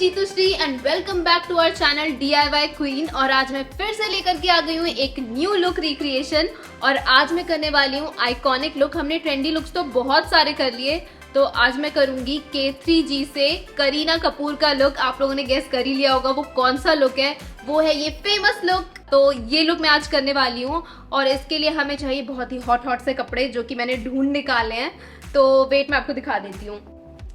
Jitu Shri and welcome back to our channel DIY queen. और आज मैं फिर से लेकर के आ गई हूँ एक न्यू लुक रिक्रिएशन। और आज मैं करने वाली हूँ आइकॉनिक लुक। हमने ट्रेंडी लुक्स तो बहुत सारे कर लिए, तो आज मैं करूंगी K3G से करीना कपूर का लुक। आप लोगों ने गेस कर ही लिया होगा वो कौन सा लुक है, वो है ये फेमस लुक। तो ये लुक मैं आज करने वाली हूँ और इसके लिए हमें चाहिए बहुत ही हॉट से कपड़े जो कि मैंने ढूंढ निकाले हैं। तो वेट मैं आपको दिखा देती हूँ।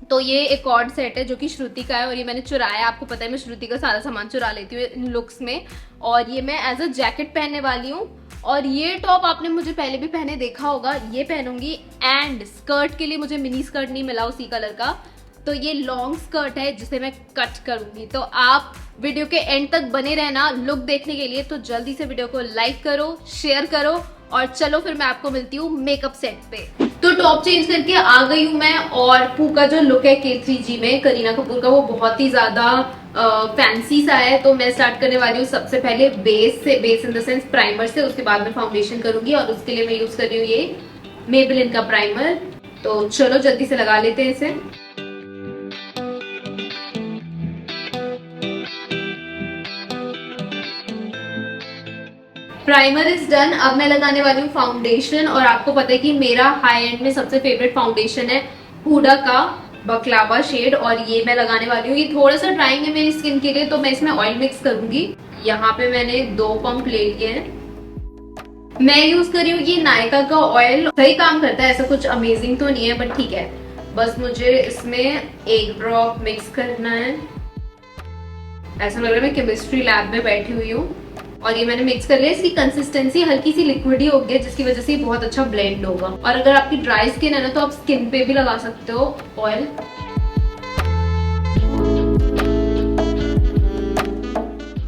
तो ये एक कॉर्ड सेट है जो कि श्रुति का है और ये मैंने चुराया है। आपको पता है मैं श्रुति का सारा सामान चुरा लेती हूँ इन लुक्स में। और ये मैं एज अ जैकेट पहनने वाली हूँ। और ये टॉप आपने मुझे पहले भी पहने देखा होगा, ये पहनूंगी। एंड स्कर्ट के लिए मुझे मिनी स्कर्ट नहीं मिला उसी कलर का, तो ये लॉन्ग स्कर्ट है जिसे मैं कट करूंगी। तो आप वीडियो के एंड तक बने रहना लुक देखने के लिए। तो जल्दी से वीडियो को लाइक करो, शेयर करो और चलो फिर मैं आपको मिलती हूँ मेकअप सेट पे। तो टॉप चेंज करके आ गई हूँ मैं। और पू का जो लुक है K3G में करीना कपूर का, वो बहुत ही ज्यादा फैंसी सा है। तो मैं स्टार्ट करने वाली हूँ सबसे पहले बेस से, base in the sense primer से। उसके बाद मैं फाउंडेशन करूंगी और उसके लिए मैं यूज कर रही हूँ ये मेबेलिन का प्राइमर। तो चलो जल्दी से लगा लेते हैं इसे। Primer is done. अब मैं लगाने वाली हूँ फाउंडेशन। और आपको पता है कि मेरा हाई एंड में सबसे फेवरेट फाउंडेशन है हुडा का बकलावा शेड, और ये मैं लगाने वाली हूँ। ये थोड़ा सा ड्राइंग है मेरी स्किन के लिए, तो मैं इसमें ऑयल मिक्स करूंगी। यहाँ पे मैंने 2 पंप ले लिए हैं। मैं यूज कर रही हूँ ये नायका का ऑयल। सही काम करता है, ऐसा कुछ अमेजिंग तो नहीं है बट ठीक है। बस मुझे इसमें 1 ड्रॉप मिक्स करना है। ऐसा लग रहा है मैं केमिस्ट्री लैब में बैठी हुई हूँ। और ये मैंने मिक्स कर लिया। इसकी कंसिस्टेंसी हल्की सी लिक्विडी हो गई, जिसकी वजह से ये बहुत अच्छा ब्लेंड होगा। और अगर आपकी ड्राई स्किन है ना, तो आप स्किन पे भी लगा सकते हो ऑयल।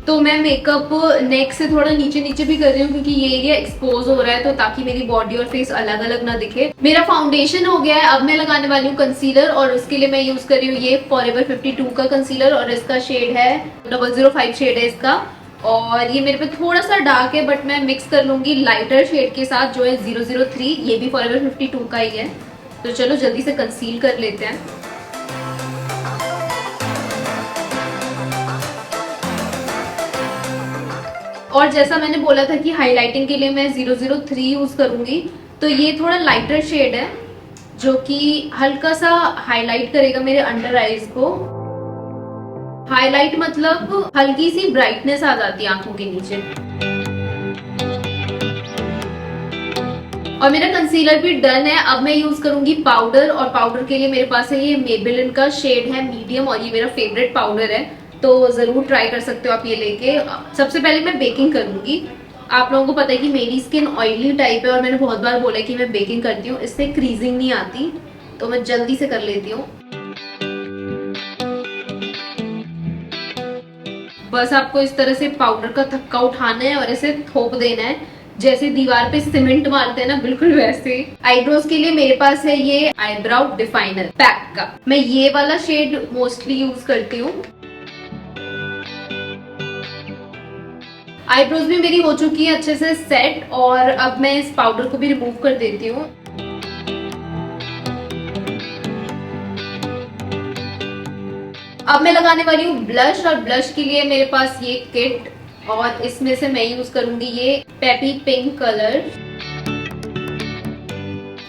तो मैं मेकअप नेक से थोड़ा नीचे नीचे भी कर रही हूँ क्योंकि ये एरिया एक्सपोज हो रहा है, तो ताकि मेरी बॉडी और फेस अलग अलग ना दिखे। मेरा फाउंडेशन हो गया है। अब मैं लगाने वाली हूँ कंसीलर, और उसके लिए मैं यूज कर रही हूँ ये फॉरएवर 52 का कंसीलर। और इसका शेड है 005 शेड है इसका। और ये मेरे पे थोड़ा सा डार्क है बट मैं मिक्स कर लूंगी लाइटर शेड के साथ जो है 003। ये भी फॉरएवर 52 का ही है। तो चलो जल्दी से कंसील कर लेते हैं। और जैसा मैंने बोला था कि हाइलाइटिंग के लिए मैं 003 यूज करूंगी, तो ये थोड़ा लाइटर शेड है जो कि हल्का सा हाईलाइट करेगा मेरे अंडर आईज को। हाईलाइट मतलब हल्की सी ब्राइटनेस आ जाती है आंखों के नीचे। और मेरा कंसीलर भी डन है। अब मैं यूज करूंगी पाउडर, और पाउडर के लिए मेरे पास है ये मेबेलिन का शेड है मीडियम, और ये मेरा फेवरेट पाउडर है, तो जरूर ट्राई कर सकते हो आप ये लेके। सबसे पहले मैं बेकिंग करूंगी। आप लोगों को पता है कि मेरी स्किन ऑयली टाइप है और मैंने बहुत बार बोला है कि मैं बेकिंग करती हूँ, इससे क्रीजिंग नहीं आती, तो मैं जल्दी से कर लेती हूँ। बस आपको इस तरह से पाउडर का थक्का उठाना है और इसे थोप देना है, जैसे दीवार पे सीमेंट मारते हैं ना, बिल्कुल वैसे। आईब्रोज के लिए मेरे पास है ये आईब्राउ डिफाइनर पैक का। मैं ये वाला शेड मोस्टली यूज करती हूँ। आईब्रोज भी मेरी हो चुकी है अच्छे से सेट, और अब मैं इस पाउडर को भी रिमूव कर देती हूँ। अब मैं लगाने वाली हूँ ब्लश, और ब्लश के लिए मेरे पास ये किट, और इसमें से मैं यूज करूंगी ये पेपी पिंक कलर।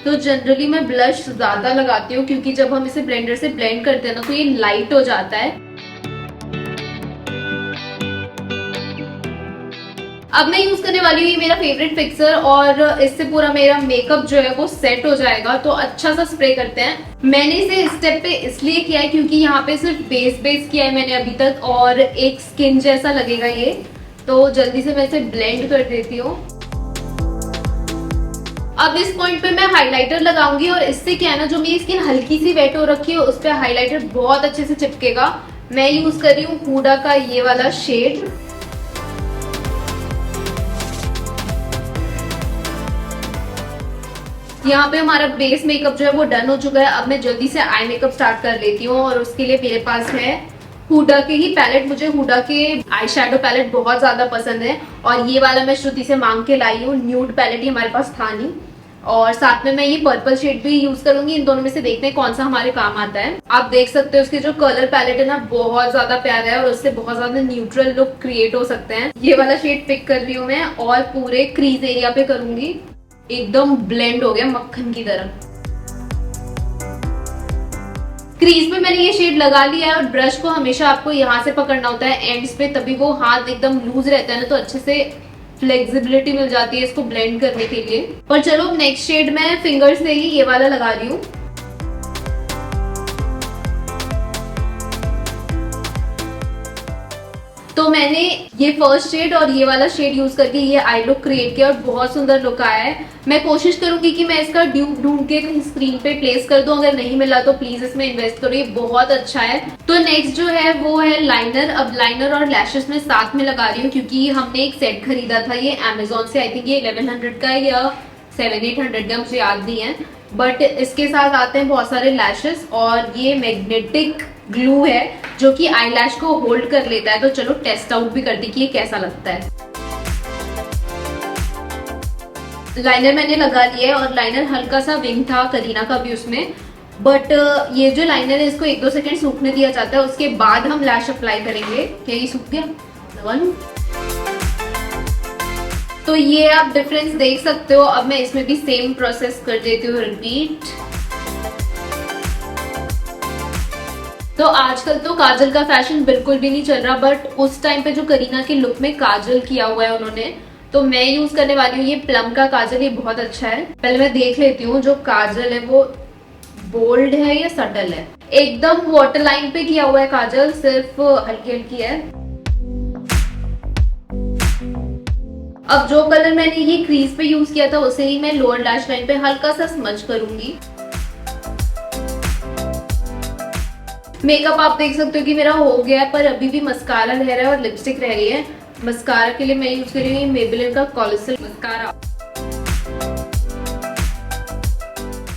तो जनरली मैं ब्लश ज्यादा लगाती हूँ क्योंकि जब हम इसे ब्लेंडर से ब्लेंड करते हैं ना, तो ये लाइट हो जाता है। अब मैं यूज करने वाली हूँ ये मेरा फेवरेट फिक्सर, और इससे पूरा मेरा मेकअप जो है वो सेट हो जाएगा। तो अच्छा सा स्प्रे करते हैं। मैंने इसे इस स्टेप पे इसलिए किया है क्योंकि यहाँ पे सिर्फ बेस किया है मैंने अभी तक, और एक स्किन जैसा लगेगा ये। तो जल्दी से मैं इसे ब्लेंड कर देती हूँ। अब इस पॉइंट पे मैं हाइलाइटर लगाऊंगी, और इससे क्या है ना, जो मेरी स्किन हल्की सी वेट हो रखी है उस पर हाइलाइटर बहुत अच्छे से चिपकेगा। मैं यूज कर रही हूँ हुडा का ये वाला शेड। यहाँ पे हमारा बेस मेकअप जो है वो डन हो चुका है। अब मैं जल्दी से आई मेकअप स्टार्ट कर लेती हूँ, और उसके लिए मेरे पास है हुडा के ही पैलेट। मुझे हुडा के आई शैडो पैलेट बहुत ज्यादा पसंद है, और ये वाला मैं श्रुति से मांग के लाई हूँ। न्यूड पैलेट ही हमारे पास था नहीं, और साथ में मैं ये पर्पल शेड भी यूज करूंगी। इन दोनों में से देखते हैं कौन सा हमारे काम आता है। आप देख सकते हो उसके जो कलर पैलेट है ना, बहुत ज्यादा प्यारा है और उससे बहुत ज्यादा न्यूट्रल लुक क्रिएट हो सकते हैं। ये वाला शेड पिक कर रही हूँ मैं और पूरे क्रीज एरिया पे करूंगी। एकदम ब्लेंड हो गया मक्खन की तरह। क्रीज पे मैंने ये शेड लगा लिया है और ब्रश को हमेशा आपको यहाँ से पकड़ना होता है एंड्स पे, तभी वो हाथ एकदम लूज रहता है ना, तो अच्छे से फ्लेक्सिबिलिटी मिल जाती है इसको ब्लेंड करने के लिए। और चलो नेक्स्ट शेड मैं फिंगर से ही ये वाला लगा रही हूँ। तो मैंने ये फर्स्ट शेड और ये वाला शेड यूज करके ये आई लुक क्रिएट किया और बहुत सुंदर लुक आया है। मैं कोशिश करूंगी कि मैं इसका ड्यूप ढूंढ के कहीं स्क्रीन पे प्लेस कर दूं, अगर नहीं मिला तो प्लीज इसमें इन्वेस्ट करो, ये बहुत अच्छा है। तो नेक्स्ट जो है वो है लाइनर। अब लाइनर और लैशेस में साथ में लगा रही हूँ क्योंकि हमने एक सेट खरीदा था ये अमेजोन से। आई थिंक ये 1100 का है या 700-800 का, मुझे याद नहीं है। बट इसके साथ आते हैं बहुत सारे लैशेस और ये मैग्नेटिक ग्लू है जो कि आईलैश को होल्ड कर लेता है। तो चलो टेस्ट आउट भी करते कि ये कैसा लगता है। लाइनर मैंने लगा लिया है और लाइनर हल्का सा विंग था करीना का भी उसमें, बट ये जो लाइनर है इसको 1-2 सेकंड सूखने दिया जाता है, उसके बाद हम लैश अप्लाई करेंगे। क्या ये सूख गया? लगा लूं? तो ये आप डिफरेंस देख सकते हो। अब मैं इसमें भी सेम प्रोसेस कर देती हूँ रिपीट। तो आजकल तो काजल का फैशन बिल्कुल भी नहीं चल रहा, बट उस टाइम पे जो करीना के लुक में काजल किया हुआ है उन्होंने, तो मैं यूज करने वाली हूँ ये प्लम का काजल। ये बहुत अच्छा है। पहले मैं देख लेती हूँ जो काजल है वो बोल्ड है या सटल है। एकदम वाटर लाइन पे किया हुआ है काजल, सिर्फ हल्की हल्की है। अब जो कलर मैंने ये क्रीज पे यूज किया था उसे ही मैं लोअर लैश लाइन पे हल्का सा स्मज करूंगी। मेकअप आप देख सकते हो कि मेरा हो गया है, पर अभी भी मस्कारा रह रहा है और लिपस्टिक रह रही है। मस्कारा के लिए मैं यूज कर रही हूँ मेबेलिन का कॉलोसल मस्कारा।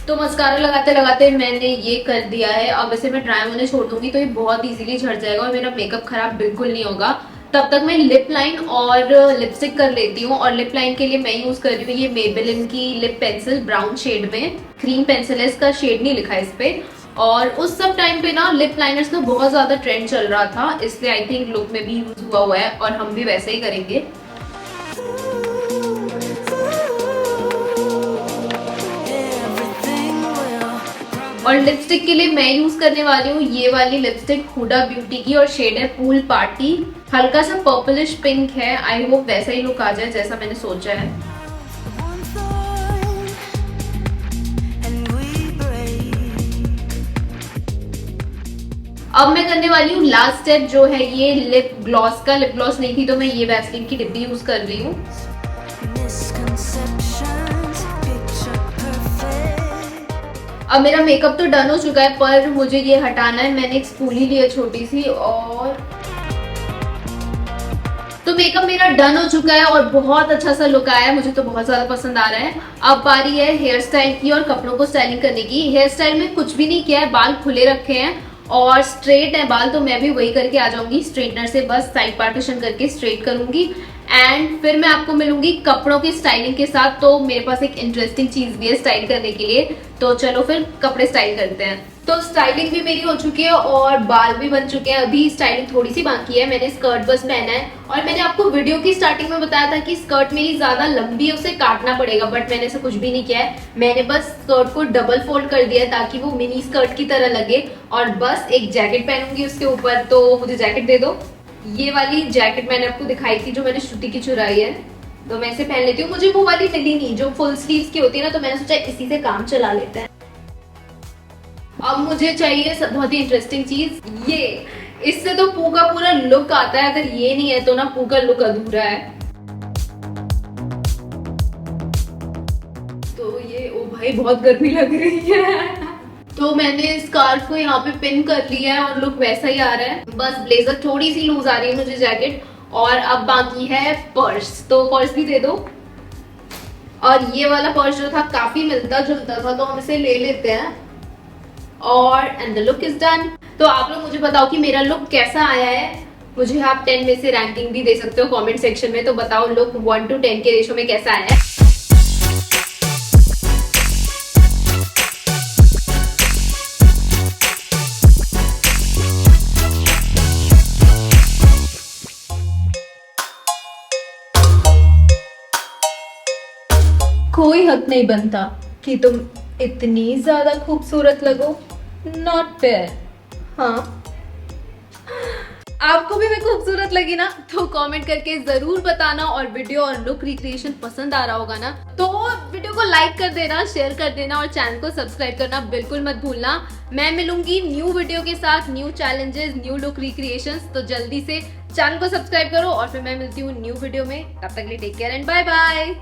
तो मस्कारा लगाते लगाते मैंने ये कर दिया है। अब इसे मैं ड्राई होने छोड़ दूंगी तो ये बहुत इजीली झड़ जाएगा और मेरा मेकअप खराब बिल्कुल नहीं होगा। तब तक मैं लिप लाइन और लिपस्टिक कर लेती हूँ। और लिप लाइन के लिए मैं यूज कर रही हूँ ये मेबेलिन की लिप पेंसिल ब्राउन शेड में। क्रीम पेंसिल है, इसका शेड नहीं लिखा है इस पे। और उस सब टाइम पे ना लिप लाइनर्स का बहुत ज्यादा ट्रेंड चल रहा था, इसलिए आई थिंक लुक में भी यूज हुआ है और हम भी वैसे ही करेंगे। और लिपस्टिक के लिए मैं यूज करने वाली हूँ ये वाली लिपस्टिक हुडा ब्यूटी की और शेड है पूल पार्टी। हल्का सा पर्पलिश पिंक है। आई होप वैसा ही लुक आ जाए जैसा मैंने सोचा है। अब मैं करने वाली हूँ लास्ट स्टेप जो है ये लिप ग्लॉस का। लिप ग्लॉस नहीं थी तो मैं ये वैसलीन की डिब्बी यूज कर रही हूँ। अब मेरा मेकअप तो डन हो चुका है पर मुझे ये हटाना है। मैंने एक स्पूली ली है छोटी सी और तो मेकअप मेरा डन हो चुका है और बहुत अच्छा सा लुक आया है। मुझे तो बहुत ज्यादा पसंद आ रहा है। अब बारी है हेयर स्टाइल की और कपड़ों को स्टाइलिंग करने की। हेयर स्टाइल में कुछ भी नहीं किया है, बाल खुले रखे हैं और स्ट्रेट है बाल, तो मैं भी वही करके आ जाऊंगी। स्ट्रेटनर से बस साइड पार्टीशन करके स्ट्रेट करूंगी एंड फिर मैं आपको मिलूंगी कपड़ों की स्टाइलिंग के साथ। तो मेरे पास एक इंटरेस्टिंग चीज भी है स्टाइल करने के लिए, तो चलो फिर कपड़े स्टाइल करते हैं। तो स्टाइलिंग भी मेरी हो चुकी है और बाल भी बन चुके हैं। अभी स्टाइलिंग थोड़ी सी बाकी है। मैंने स्कर्ट बस पहना है और मैंने आपको वीडियो की स्टार्टिंग में बताया था कि स्कर्ट मेरी ज्यादा लंबी है, उसे काटना पड़ेगा, बट मैंने ऐसा कुछ भी नहीं किया है। मैंने बस स्कर्ट को डबल फोल्ड कर दिया ताकि वो मिनी स्कर्ट की तरह लगे और बस एक जैकेट पहनूंगी उसके ऊपर। तो मुझे जैकेट दे दो। ये वाली जैकेट मैंने आपको दिखाई थी जो मैंने श्रुति की चुराई है, तो मैं इसे पहन लेती हूँ। मुझे वो वाली मिली नहीं जो फुल स्लीव्स की होती है ना, तो मैंने सोचा इसी से काम चला लेते हैं। अब मुझे चाहिए बहुत ही इंटरेस्टिंग चीज, ये इससे तो पू का पूरा लुक आता है। अगर ये नहीं है तो ना पू का लुक अधूरा है। तो ये ओ भाई बहुत गर्मी लग रही है। तो मैंने स्कार्फ को यहाँ पे पिन कर लिया है और लुक वैसा ही आ रहा है। बस ब्लेजर थोड़ी सी लूज आ रही है मुझे जैकेट। और अब बाकी है पर्स, तो पर्स भी दे दो। और ये वाला पर्स जो था काफी मिलता जुलता था, तो हम इसे ले लेते हैं। और and the look is done. तो आप लोग मुझे बताओ कि मेरा लुक कैसा आया है। मुझे आप 10 में से रैंकिंग भी दे सकते हो कमेंट सेक्शन में। तो बताओ लुक 1 to 10 के रेशो में कैसा आया है। कोई हक नहीं बनता कि तुम इतनी ज्यादा खूबसूरत लगो। Not fair. हाँ, आपको भी मैं खूबसूरत लगी ना? तो कमेंट करके जरूर बताना, और वीडियो और लुक रिक्रिएशन पसंद आ रहा होगा ना तो वीडियो को लाइक कर देना, शेयर कर देना और चैनल को सब्सक्राइब करना बिल्कुल मत भूलना। मैं मिलूंगी न्यू वीडियो के साथ, new challenges, new look recreations. तो जल्दी से चैनल को सब्सक्राइब करो और फिर मैं मिलती हूँ न्यू वीडियो में। तब तक के लिए take care and bye bye.